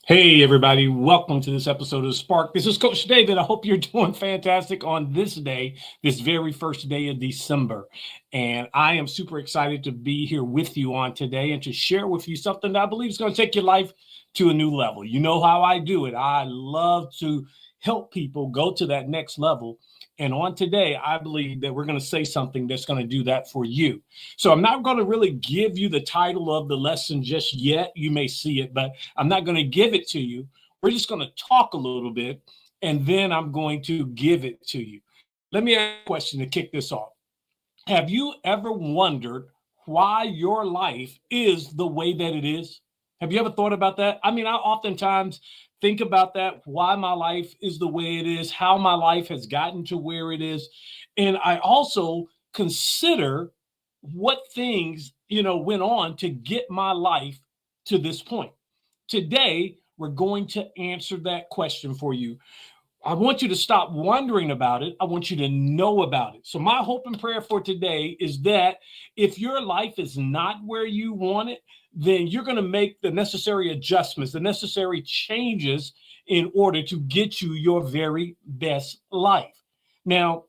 Hey, everybody. Welcome to this episode of Spark. This is Coach David. I hope you're doing fantastic on this day, this very first day of December. And I am super excited to be here with you on today and to share with you something that I believe is going to take your life to a new level. You know how I do it. I love to help people go to that next level. And on today, I believe that we're going to say something that's going to do that for you. So I'm not going to really give you the title of the lesson just yet. You may see it, but I'm not going to give it to you. We're just going to talk a little bit, and then I'm going to give it to you. Let me ask you a question to kick this off. Have you ever wondered why your life is the way that it is? Have you ever thought about that? I mean, I oftentimes think about that, why my life is the way it is, how my life has gotten to where it is. And I also consider what things, went on to get my life to this point. Today, we're going to answer that question for you. I want you to stop wondering about it. I want you to know about it. So my hope and prayer for today is that if your life is not where you want it, then you're going to make the necessary adjustments, the necessary changes in order to get you your very best life. Now,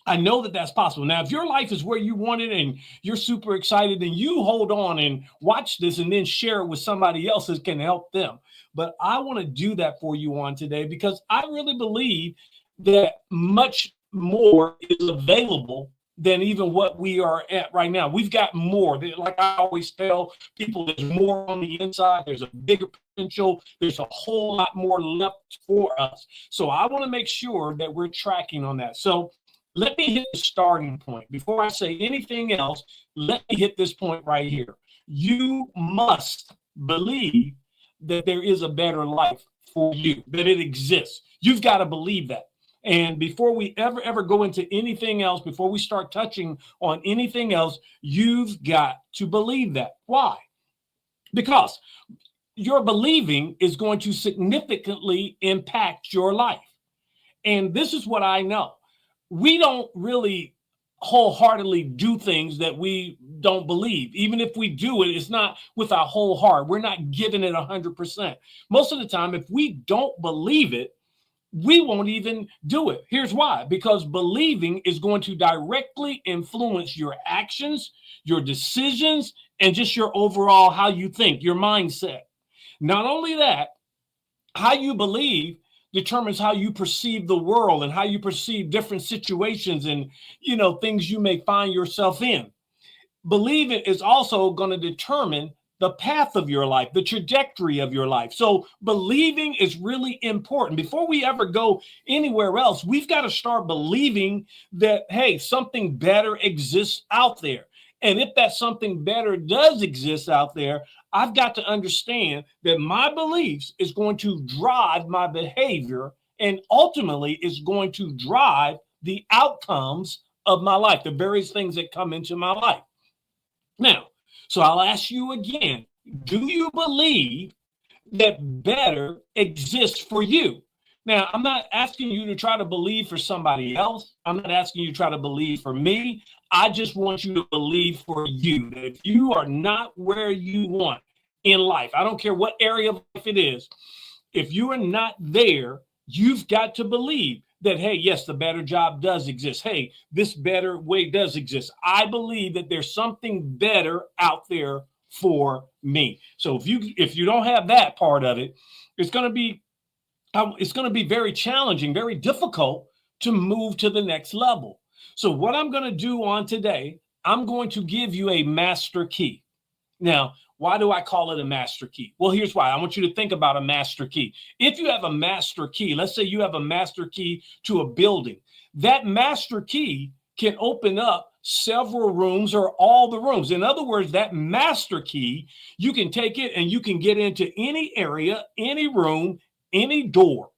I know that that's possible. Now, if your life is where you want it and you're super excited, then you hold on and watch this and then share it with somebody else that can help them. But I want to do that for you on today because I really believe that much more is available than even what we are at right now. We've got more. Like I always tell people, there's more on the inside. There's a bigger potential. There's a whole lot more left for us. So I want to make sure that we're tracking on that. So let me hit the starting point. Before I say anything else, let me hit this point right here. You must believe that there is a better life for you, that it exists. You've got to believe that. And before we ever go into anything else, before we start touching on anything else, you've got to believe that. Why? Because your believing is going to significantly impact your life. And this is what I know. We don't really wholeheartedly do things that we don't believe. Even if we do it, it's not with our whole heart. We're not giving it 100%. Most of the time, if we don't believe it, we won't even do it. Here's why. Because believing is going to directly influence your actions, your decisions, and just your overall how you think, your mindset. Not only that, how you believe determines how you perceive the world and how you perceive different situations and, things you may find yourself in. Believing is also going to determine the path of your life, the trajectory of your life. So believing is really important. Before we ever go anywhere else, we've got to start believing that, hey, something better exists out there. And if that something better does exist out there, I've got to understand that my beliefs is going to drive my behavior and ultimately is going to drive the outcomes of my life, the various things that come into my life. Now, so I'll ask you again, do you believe that better exists for you? Now, I'm not asking you to try to believe for somebody else. I'm not asking you to try to believe for me. I just want you to believe for you that if you are not where you want in life, I don't care what area of life it is, if you are not there, you've got to believe that, hey, yes, the better job does exist. Hey, this better way does exist. I believe that there's something better out there for me. So if you don't have that part of it, it's going to be very challenging, very difficult to move to the next level. So what I'm going to do on today, I'm going to give you a master key. Now, why do I call it a master key? Well, here's why. I want you to think about a master key. If you have a master key, let's say you have a master key to a building, that master key can open up several rooms or all the rooms. In other words, that master key, you can take it and you can get into any area, any room, any door.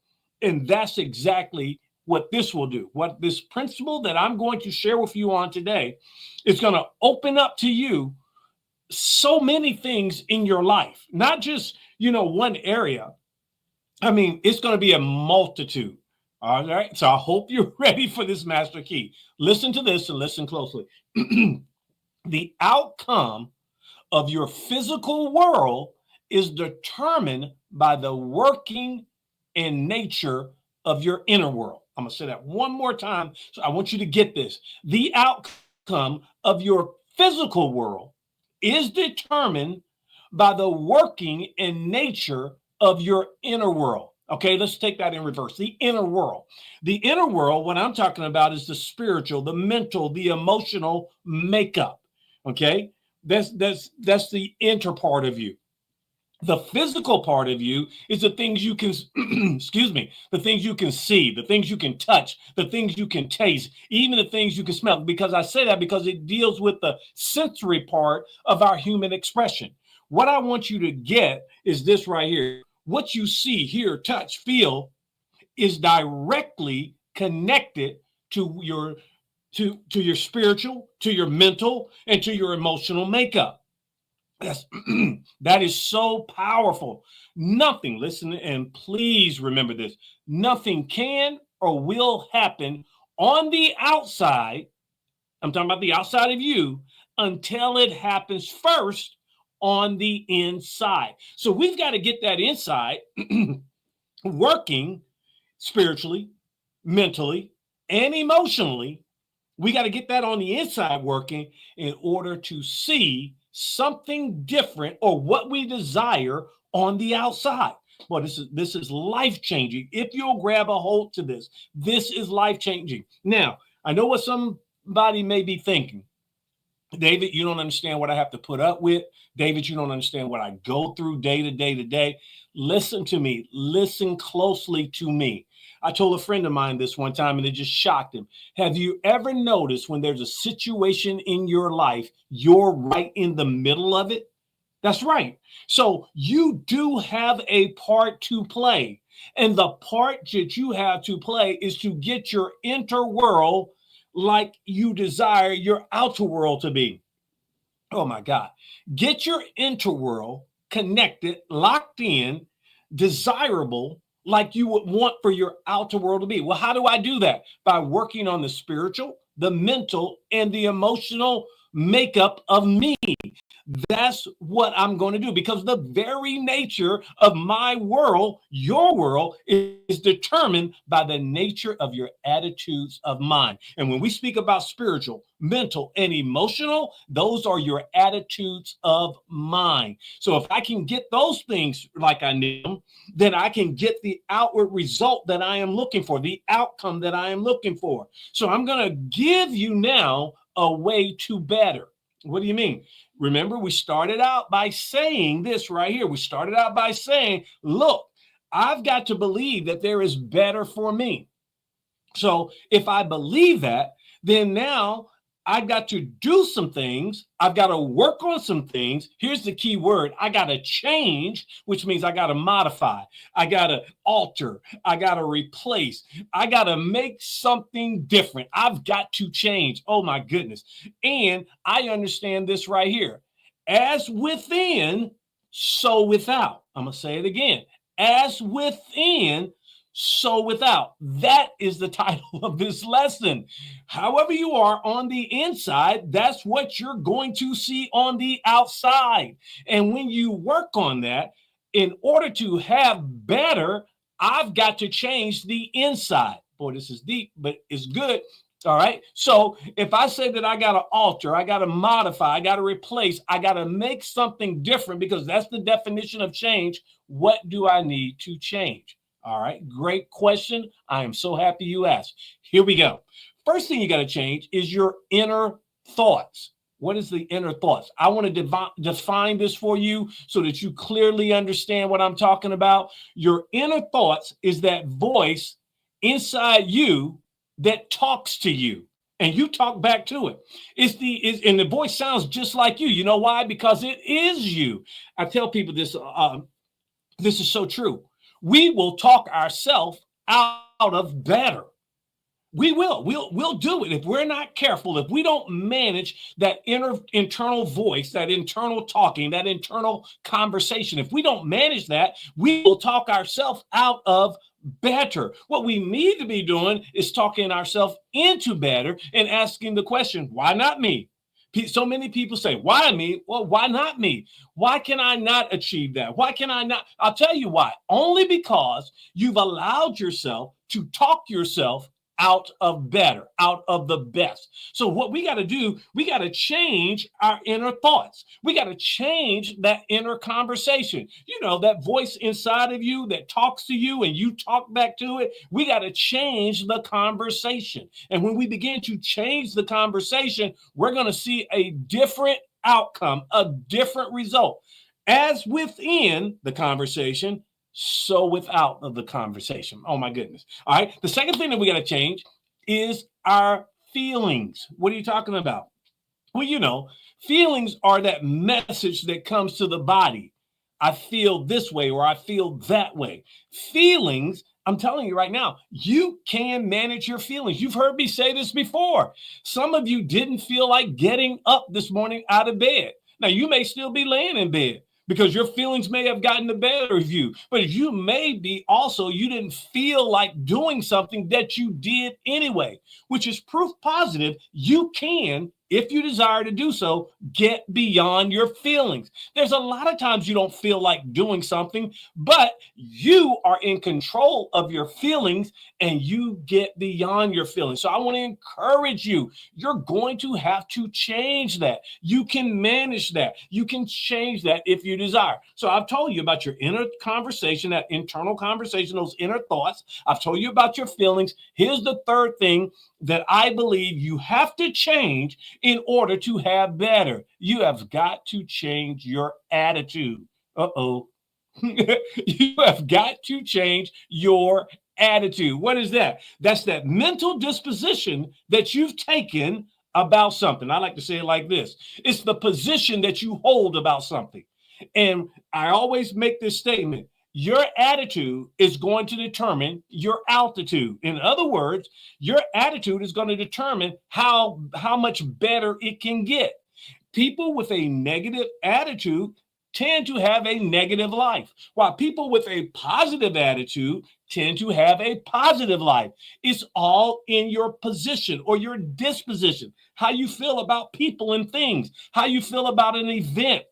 And that's exactly what this will do. What this principle that I'm going to share with you on today is going to open up to you so many things in your life, not just, one area. I mean, it's going to be a multitude. All right. So I hope you're ready for this master key. Listen to this and listen closely. The outcome of your physical world is determined by the working and nature of your inner world. I'm going to say that one more time. So I want you to get this. The outcome of your physical world is determined by the working and nature of your inner world. Okay, let's take that in reverse. The inner world. The inner world, what I'm talking about is the spiritual, the mental, the emotional makeup. Okay, that's the inner part of you. The physical part of you is the things you can, excuse me, the things you can see, the things you can touch, the things you can taste, even the things you can smell. Because I say that because it deals with the sensory part of our human expression. What I want you to get is this right here. What you see, hear, touch, feel is directly connected to your your spiritual, to your mental, and to your emotional makeup. That is so powerful. Nothing, listen, and please remember this, nothing can or will happen on the outside. I'm talking about the outside of you until it happens first on the inside. So we've got to get that inside working spiritually, mentally, and emotionally. We got to get that on the inside working in order to see something different or what we desire on the outside. Well, this is life-changing. If you'll grab a hold to this, this is life-changing. Now, I know what somebody may be thinking. David, you don't understand what I have to put up with. David, you don't understand what I go through day to day to day. Listen to me. Listen closely to me. I told a friend of mine this one time and it just shocked him. Have you ever noticed when there's a situation in your life, you're right in the middle of it? That's right. So you do have a part to play. And the part that you have to play is to get your inner world like you desire your outer world to be. Oh my God. Get your inner world connected, locked in, desirable, like you would want for your outer world to be. Well, how do I do that? By working on the spiritual, the mental, and the emotional makeup of me. That's what I'm going to do, because the very nature of my world, your world, is determined by the nature of your attitudes of mind. And when we speak about spiritual, mental, and emotional, those are your attitudes of mind. So if I can get those things like I need them, then I can get the outward result that I am looking for, the outcome that I am looking for. So I'm going to give you now a way to better. What do you mean? Remember, we started out by saying this right here. We started out by saying, look, I've got to believe that there is better for me. So if I believe that, then now I've got to do some things. I've got to work on some things. Here's the key word. I got to change, which means I got to modify. I got to alter. I got to replace. I got to make something different. I've got to change. Oh, my goodness. And I understand this right here. As within, so without. I'm going to say it again. As within, so without. That is the title of this lesson. However you are on the inside, that's what you're going to see on the outside. And when you work on that, in order to have better, I've got to change the inside. Boy, this is deep, but it's good. All right. So if I say that I got to alter, I got to modify, I got to replace, I got to make something different, because that's the definition of change. What do I need to change? All right, great question. I am so happy you asked. Here we go. First thing you got to change is your inner thoughts. What is the inner thoughts? I want to define this for you so that you clearly understand what I'm talking about. Your inner thoughts is that voice inside you that talks to you, and you talk back to it. And the voice sounds just like you. You know why? Because it is you. I tell people this. This is so true. We will talk ourselves out of better. We will. We'll do it if we're not careful. If we don't manage that internal voice, that internal talking, that internal conversation. If we don't manage that, we will talk ourselves out of better. What we need to be doing is talking ourselves into better and asking the question, why not me? So many people say, why me? Well, why not me? Why can I not achieve that? Why can I not? I'll tell you why. Only because you've allowed yourself to talk yourself out of better, out of the best. So what we got to do, we got to change our inner thoughts. We got to change that inner conversation. You know, that voice inside of you that talks to you and you talk back to it. We got to change the conversation. And when we begin to change the conversation, we're going to see a different outcome, a different result. As within the conversation, so without of the conversation. Oh my goodness. All right. The second thing that we got to change is our feelings. What are you talking about? Well, you know, feelings are that message that comes to the body. I feel this way or I feel that way. Feelings, I'm telling you right now, you can manage your feelings. You've heard me say this before. Some of you didn't feel like getting up this morning out of bed. Now, you may still be laying in bed, because your feelings may have gotten the better of you. But you may be also, you didn't feel like doing something that you did anyway, which is proof positive you can, if you desire to do so, get beyond your feelings. There's a lot of times you don't feel like doing something, but you are in control of your feelings and you get beyond your feelings. So I want to encourage you. You're going to have to change that. You can manage that. You can change that if you desire. So I've told you about your inner conversation, that internal conversation, those inner thoughts. I've told you about your feelings. Here's the third thing that I believe you have to change in order to have better. You have got to change your attitude. Uh-oh. You have got to change your attitude. What is that? That's that mental disposition that you've taken about something. I like to say it like this. It's the position that you hold about something. And I always make this statement. Your attitude is going to determine your altitude. In other words, your attitude is going to determine how much better it can get. People with a negative attitude tend to have a negative life, while people with a positive attitude tend to have a positive life. It's all in your position or your disposition, how you feel about people and things, how you feel about an event.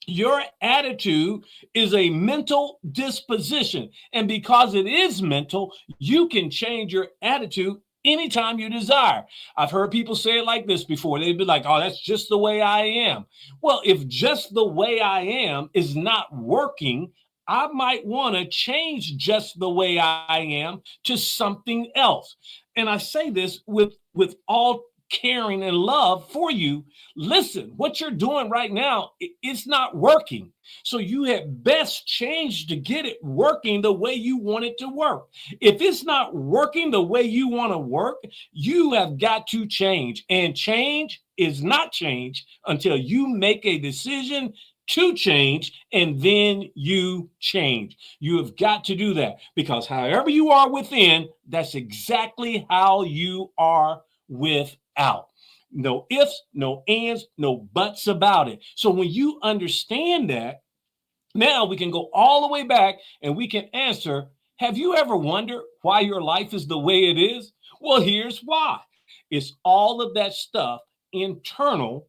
Your attitude is a mental disposition. And because it is mental, you can change your attitude anytime you desire. I've heard people say it like this before. They'd be like, oh, that's just the way I am. Well, if just the way I am is not working, I might want to change just the way I am to something else. And I say this with all caring and love for you. Listen, what you're doing right now, it's not working. So you had best change to get it working the way you want it to work. If it's not working the way you want to work, you have got to change. And change is not change until you make a decision to change, and then you change. You have got to do that, because however you are within, that's exactly how you are without. No ifs, no ands, no buts about it. So when you understand that, now we can go all the way back and we can answer, have you ever wondered why your life is the way it is? Well, here's why. It's all of that stuff internal,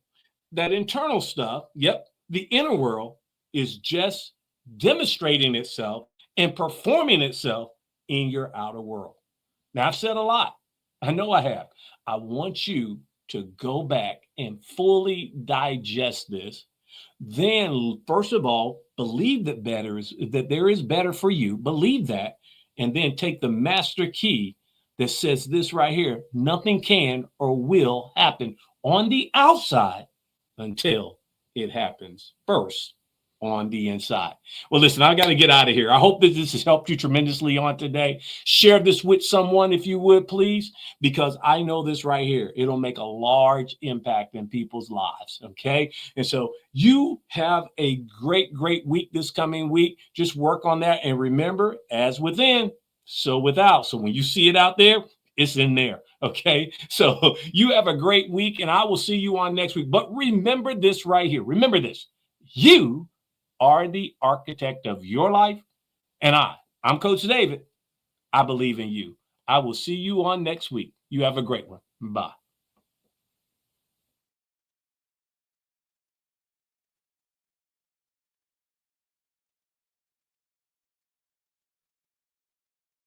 that internal stuff. Yep. The inner world is just demonstrating itself and performing itself in your outer world. Now, I've said a lot. I know I have. I want you to go back and fully digest this. Then, first of all, believe that there is better for you. Believe that, and then take the master key that says this right here: nothing can or will happen on the outside until it happens first on the inside. Well, listen, I got to get out of here. I hope that this has helped you tremendously on today. Share this with someone if you would, please, because I know this right here. It'll make a large impact in people's lives. Okay. And so you have a great, great week this coming week. Just work on that. And remember, as within, so without. So when you see it out there, it's in there. Okay. So you have a great week, and I will see you on next week. But remember this right here. Remember this. You are the architect of your life. And I'm Coach David. I believe in you. I will see you on next week. You have a great one. Bye.